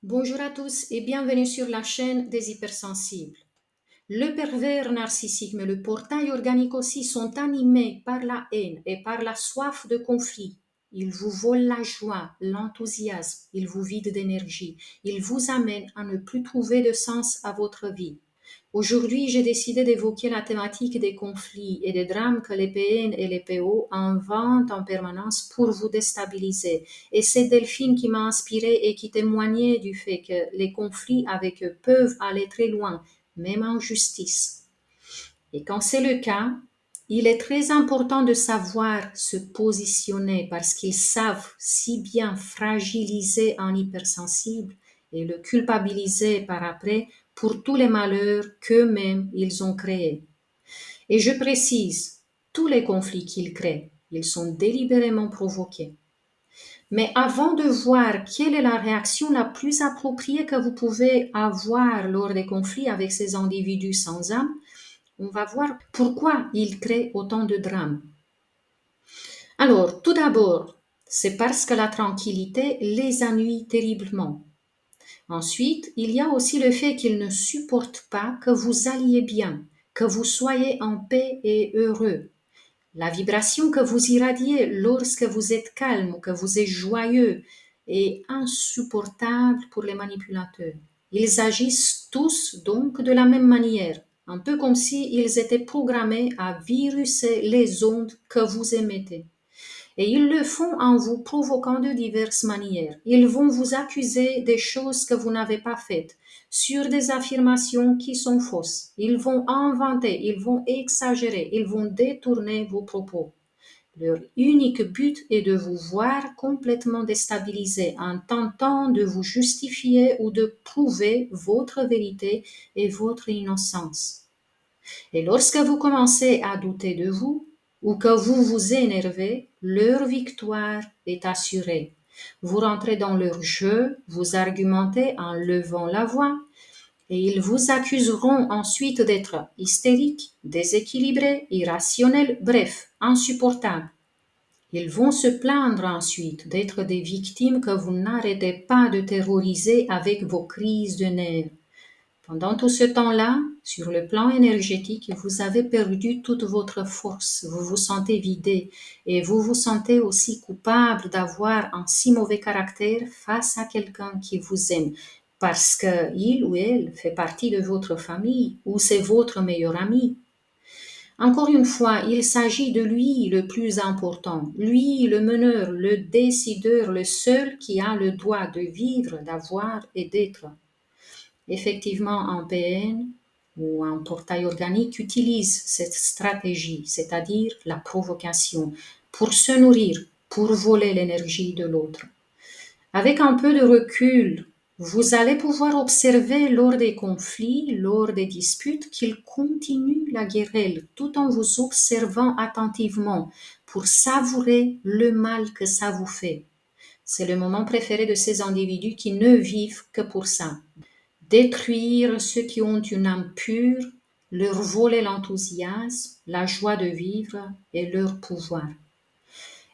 Bonjour à tous et bienvenue sur la chaîne des hypersensibles. Le pervers narcissique, mais le portail organique aussi, sont animés par la haine et par la soif de conflit. Ils vous volent la joie, l'enthousiasme, ils vous vident d'énergie, ils vous amènent à ne plus trouver de sens à votre vie. Aujourd'hui, j'ai décidé d'évoquer la thématique des conflits et des drames que les PN et les PO inventent en permanence pour vous déstabiliser. Et c'est Delphine qui m'a inspirée et qui témoignait du fait que les conflits avec eux peuvent aller très loin, même en justice. Et quand c'est le cas, il est très important de savoir se positionner parce qu'ils savent si bien fragiliser un hypersensible et le culpabiliser par après pour tous les malheurs qu'eux-mêmes ils ont créés. Et je précise, tous les conflits qu'ils créent, ils sont délibérément provoqués. Mais avant de voir quelle est la réaction la plus appropriée que vous pouvez avoir lors des conflits avec ces individus sans âme, on va voir pourquoi ils créent autant de drames. Alors, tout d'abord, c'est parce que la tranquillité les ennuie terriblement. Ensuite, il y a aussi le fait qu'ils ne supportent pas que vous alliez bien, que vous soyez en paix et heureux. La vibration que vous irradiez lorsque vous êtes calme ou que vous êtes joyeux est insupportable pour les manipulateurs. Ils agissent tous donc de la même manière, un peu comme s'ils étaient programmés à viruser les ondes que vous émettez. Et ils le font en vous provoquant de diverses manières. Ils vont vous accuser des choses que vous n'avez pas faites, sur des affirmations qui sont fausses. Ils vont inventer, ils vont exagérer, ils vont détourner vos propos. Leur unique but est de vous voir complètement déstabilisé en tentant de vous justifier ou de prouver votre vérité et votre innocence. Et lorsque vous commencez à douter de vous ou que vous vous énervez, leur victoire est assurée. Vous rentrez dans leur jeu, vous argumentez en levant la voix et ils vous accuseront ensuite d'être hystérique, déséquilibré, irrationnel, bref, insupportable. Ils vont se plaindre ensuite d'être des victimes que vous n'arrêtez pas de terroriser avec vos crises de nerfs. Pendant tout ce temps-là, sur le plan énergétique, vous avez perdu toute votre force, vous vous sentez vidé et vous vous sentez aussi coupable d'avoir un si mauvais caractère face à quelqu'un qui vous aime parce qu'il ou elle fait partie de votre famille ou c'est votre meilleur ami. Encore une fois, il s'agit de lui le plus important, lui le meneur, le décideur, le seul qui a le droit de vivre, d'avoir et d'être. Effectivement, un PN ou un portail organique utilise cette stratégie, c'est-à-dire la provocation, pour se nourrir, pour voler l'énergie de l'autre. Avec un peu de recul, vous allez pouvoir observer lors des conflits, lors des disputes, qu'ils continuent la guerre tout en vous observant attentivement pour savourer le mal que ça vous fait. C'est le moment préféré de ces individus qui ne vivent que pour ça. Détruire ceux qui ont une âme pure, leur voler l'enthousiasme, la joie de vivre et leur pouvoir.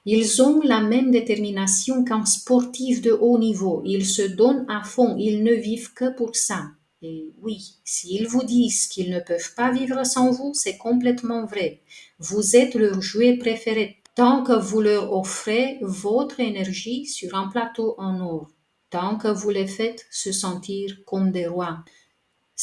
Ils ont la même détermination qu'un sportif de haut niveau. Ils se donnent à fond, ils ne vivent que pour ça. Et oui, s'ils vous disent qu'ils ne peuvent pas vivre sans vous, c'est complètement vrai. Vous êtes leur jouet préféré tant que vous leur offrez votre énergie sur un plateau en or, tant que vous les faites se sentir comme des rois.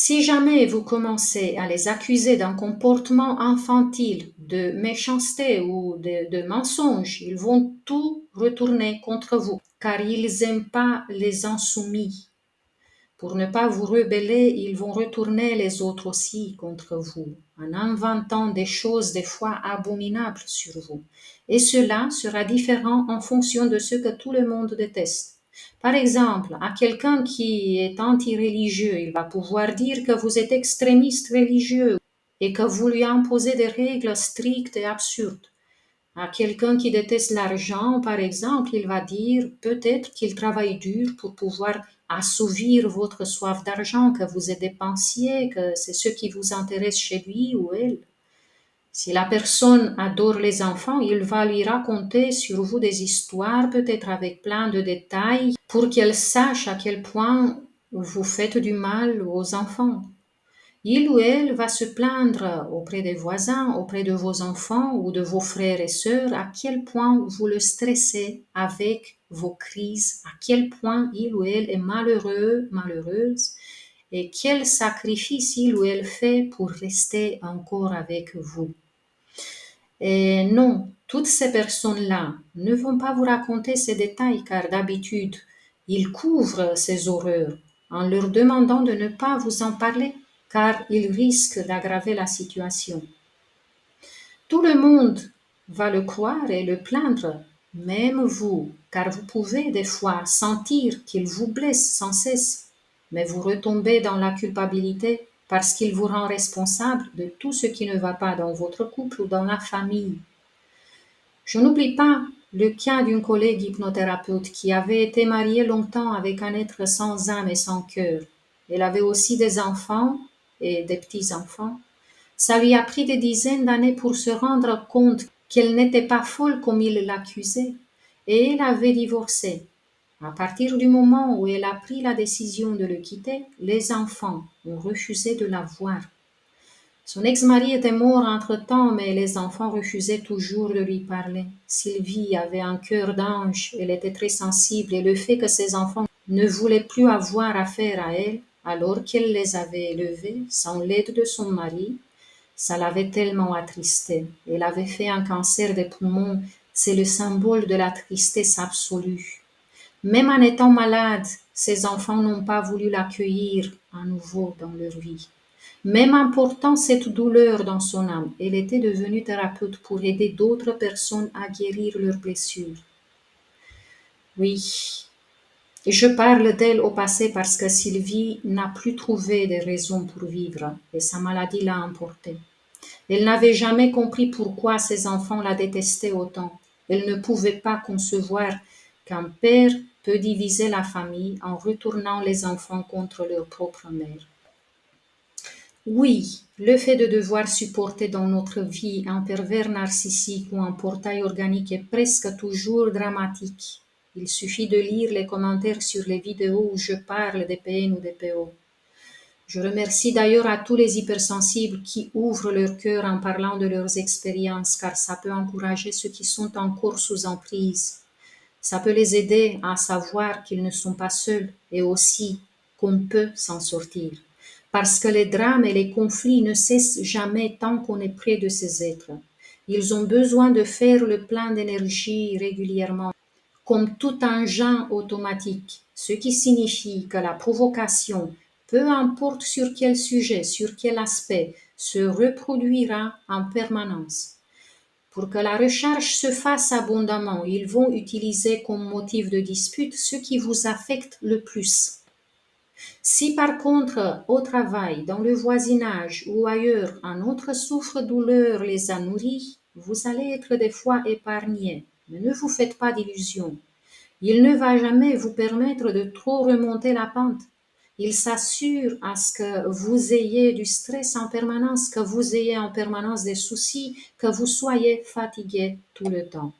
Si jamais vous commencez à les accuser d'un comportement infantile, de méchanceté ou de mensonge, ils vont tout retourner contre vous, car ils n'aiment pas les insoumis. Pour ne pas vous rebeller, ils vont retourner les autres aussi contre vous, en inventant des choses des fois abominables sur vous. Et cela sera différent en fonction de ce que tout le monde déteste. Par exemple, à quelqu'un qui est anti-religieux, il va pouvoir dire que vous êtes extrémiste religieux et que vous lui imposez des règles strictes et absurdes. À quelqu'un qui déteste l'argent, par exemple, il va dire peut-être qu'il travaille dur pour pouvoir assouvir votre soif d'argent, que vous êtes dépensier, que c'est ce qui vous intéresse chez lui ou elle. Si la personne adore les enfants, il va lui raconter sur vous des histoires, peut-être avec plein de détails, pour qu'elle sache à quel point vous faites du mal aux enfants. Il ou elle va se plaindre auprès des voisins, auprès de vos enfants ou de vos frères et sœurs, à quel point vous le stressez avec vos crises, à quel point il ou elle est malheureux, malheureuse, et quel sacrifice il ou elle fait pour rester encore avec vous. Et non, toutes ces personnes-là ne vont pas vous raconter ces détails car d'habitude, ils couvrent ces horreurs en leur demandant de ne pas vous en parler car ils risquent d'aggraver la situation. Tout le monde va le croire et le plaindre, même vous, car vous pouvez des fois sentir qu'il vous blesse sans cesse, mais vous retombez dans la culpabilité parce qu'il vous rend responsable de tout ce qui ne va pas dans votre couple ou dans la famille. Je n'oublie pas le cas d'une collègue hypnothérapeute qui avait été mariée longtemps avec un être sans âme et sans cœur. Elle avait aussi des enfants et des petits-enfants. Ça lui a pris des dizaines d'années pour se rendre compte qu'elle n'était pas folle comme il l'accusait. Et elle avait divorcé. À partir du moment où elle a pris la décision de le quitter, les enfants ont refusé de la voir. Son ex-mari était mort entre-temps, mais les enfants refusaient toujours de lui parler. Sylvie avait un cœur d'ange, elle était très sensible et le fait que ses enfants ne voulaient plus avoir affaire à elle, alors qu'elle les avait élevés sans l'aide de son mari, ça l'avait tellement attristée. Elle avait fait un cancer des poumons, c'est le symbole de la tristesse absolue. Même en étant malade, ses enfants n'ont pas voulu l'accueillir à nouveau dans leur vie. Même en portant cette douleur dans son âme, elle était devenue thérapeute pour aider d'autres personnes à guérir leurs blessures. Oui, et je parle d'elle au passé parce que Sylvie n'a plus trouvé de raisons pour vivre et sa maladie l'a emportée. Elle n'avait jamais compris pourquoi ses enfants la détestaient autant. Elle ne pouvait pas concevoir qu'un père peut diviser la famille en retournant les enfants contre leur propre mère. Oui, le fait de devoir supporter dans notre vie un pervers narcissique ou un portail organique est presque toujours dramatique. Il suffit de lire les commentaires sur les vidéos où je parle des PN ou des PO. Je remercie d'ailleurs à tous les hypersensibles qui ouvrent leur cœur en parlant de leurs expériences, car ça peut encourager ceux qui sont encore sous emprise. Ça peut les aider à savoir qu'ils ne sont pas seuls et aussi qu'on peut s'en sortir. Parce que les drames et les conflits ne cessent jamais tant qu'on est près de ces êtres. Ils ont besoin de faire le plein d'énergie régulièrement, comme tout engin automatique, ce qui signifie que la provocation, peu importe sur quel sujet, sur quel aspect, se reproduira en permanence. Pour que la recharge se fasse abondamment, ils vont utiliser comme motif de dispute ce qui vous affecte le plus. Si par contre, au travail, dans le voisinage ou ailleurs, un autre souffre-douleur les a nourris, vous allez être des fois épargné. Mais ne vous faites pas d'illusions. Il ne va jamais vous permettre de trop remonter la pente. Il s'assure à ce que vous ayez du stress en permanence, que vous ayez en permanence des soucis, que vous soyez fatigué tout le temps.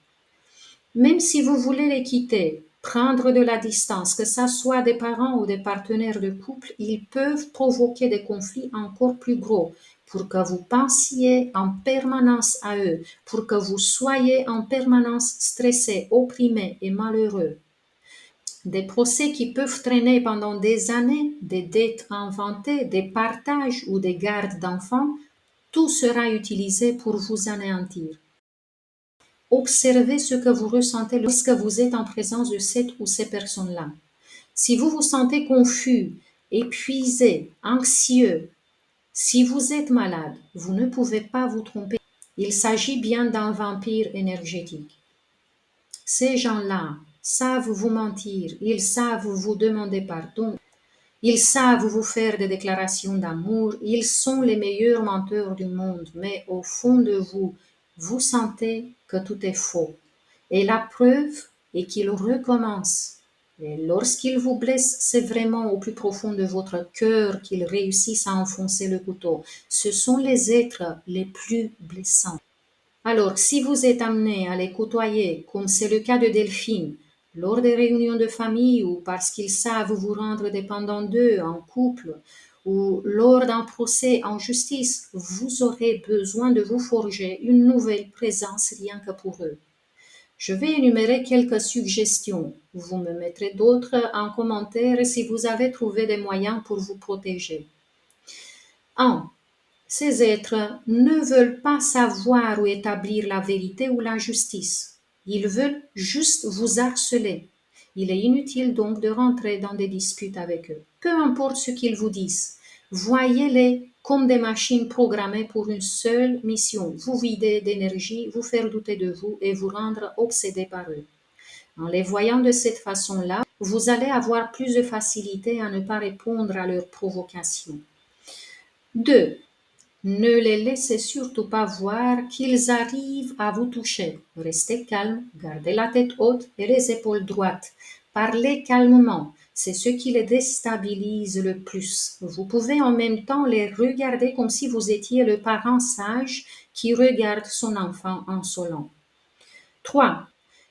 Même si vous voulez les quitter, prendre de la distance, que ce soit des parents ou des partenaires de couple, ils peuvent provoquer des conflits encore plus gros pour que vous pensiez en permanence à eux, pour que vous soyez en permanence stressé, opprimé et malheureux. Des procès qui peuvent traîner pendant des années, des dettes inventées, des partages ou des gardes d'enfants, tout sera utilisé pour vous anéantir. Observez ce que vous ressentez lorsque vous êtes en présence de cette ou ces personnes-là. Si vous vous sentez confus, épuisé, anxieux, si vous êtes malade, vous ne pouvez pas vous tromper. Il s'agit bien d'un vampire énergétique. Ces gens-là savent vous mentir, ils savent vous demander pardon, ils savent vous faire des déclarations d'amour, ils sont les meilleurs menteurs du monde, mais au fond de vous, vous sentez que tout est faux. Et la preuve est qu'ils recommencent. Et lorsqu'ils vous blessent, c'est vraiment au plus profond de votre cœur qu'ils réussissent à enfoncer le couteau. Ce sont les êtres les plus blessants. Alors, si vous êtes amené à les côtoyer, comme c'est le cas de Delphine, lors des réunions de famille ou parce qu'ils savent vous rendre dépendant d'eux en couple, ou lors d'un procès en justice, vous aurez besoin de vous forger une nouvelle présence rien que pour eux. Je vais énumérer quelques suggestions. Vous me mettrez d'autres en commentaire si vous avez trouvé des moyens pour vous protéger. 1. Ces êtres ne veulent pas savoir ou établir la vérité ou la justice. Ils veulent juste vous harceler. Il est inutile donc de rentrer dans des disputes avec eux. Peu importe ce qu'ils vous disent, voyez-les comme des machines programmées pour une seule mission, vous vider d'énergie, vous faire douter de vous et vous rendre obsédé par eux. En les voyant de cette façon-là, vous allez avoir plus de facilité à ne pas répondre à leurs provocations. 2. Ne les laissez surtout pas voir qu'ils arrivent à vous toucher. Restez calme, gardez la tête haute et les épaules droites. Parlez calmement, c'est ce qui les déstabilise le plus. Vous pouvez en même temps les regarder comme si vous étiez le parent sage qui regarde son enfant insolent. 3.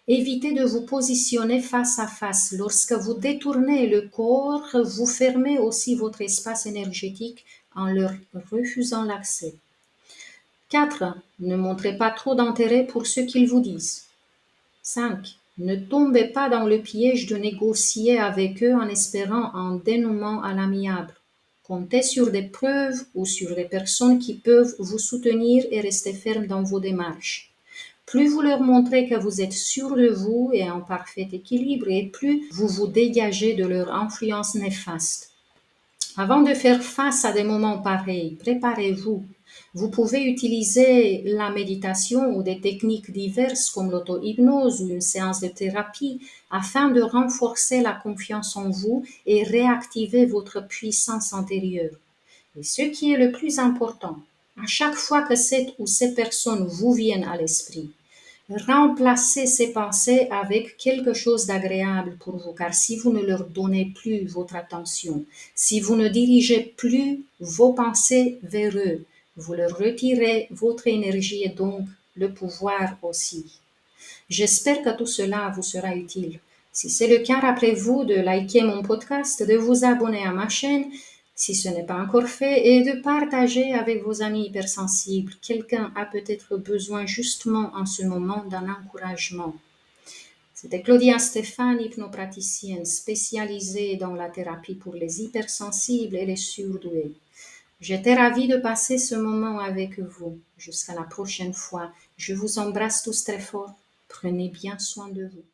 Évitez de vous positionner face à face. Lorsque vous détournez le corps, vous fermez aussi votre espace énergétique en leur refusant l'accès. 4. Ne montrez pas trop d'intérêt pour ce qu'ils vous disent. 5. Ne tombez pas dans le piège de négocier avec eux en espérant un dénouement à l'amiable. Comptez sur des preuves ou sur des personnes qui peuvent vous soutenir et rester ferme dans vos démarches. Plus vous leur montrez que vous êtes sûr de vous et en parfait équilibre, et plus vous vous dégagez de leur influence néfaste. Avant de faire face à des moments pareils, préparez-vous. Vous pouvez utiliser la méditation ou des techniques diverses comme l'auto-hypnose ou une séance de thérapie afin de renforcer la confiance en vous et réactiver votre puissance intérieure. Et ce qui est le plus important, à chaque fois que cette ou ces personnes vous viennent à l'esprit, remplacez ces pensées avec quelque chose d'agréable pour vous, car si vous ne leur donnez plus votre attention, si vous ne dirigez plus vos pensées vers eux, vous leur retirez votre énergie et donc le pouvoir aussi. J'espère que tout cela vous sera utile. Si c'est le cas, rappelez-vous de liker mon podcast, de vous abonner à ma chaîne si ce n'est pas encore fait et de partager avec vos amis hypersensibles. Quelqu'un a peut-être besoin justement en ce moment d'un encouragement. C'était Claudia Stéphane, hypnopraticienne spécialisée dans la thérapie pour les hypersensibles et les surdoués. J'étais ravie de passer ce moment avec vous. Jusqu'à la prochaine fois. Je vous embrasse tous très fort. Prenez bien soin de vous.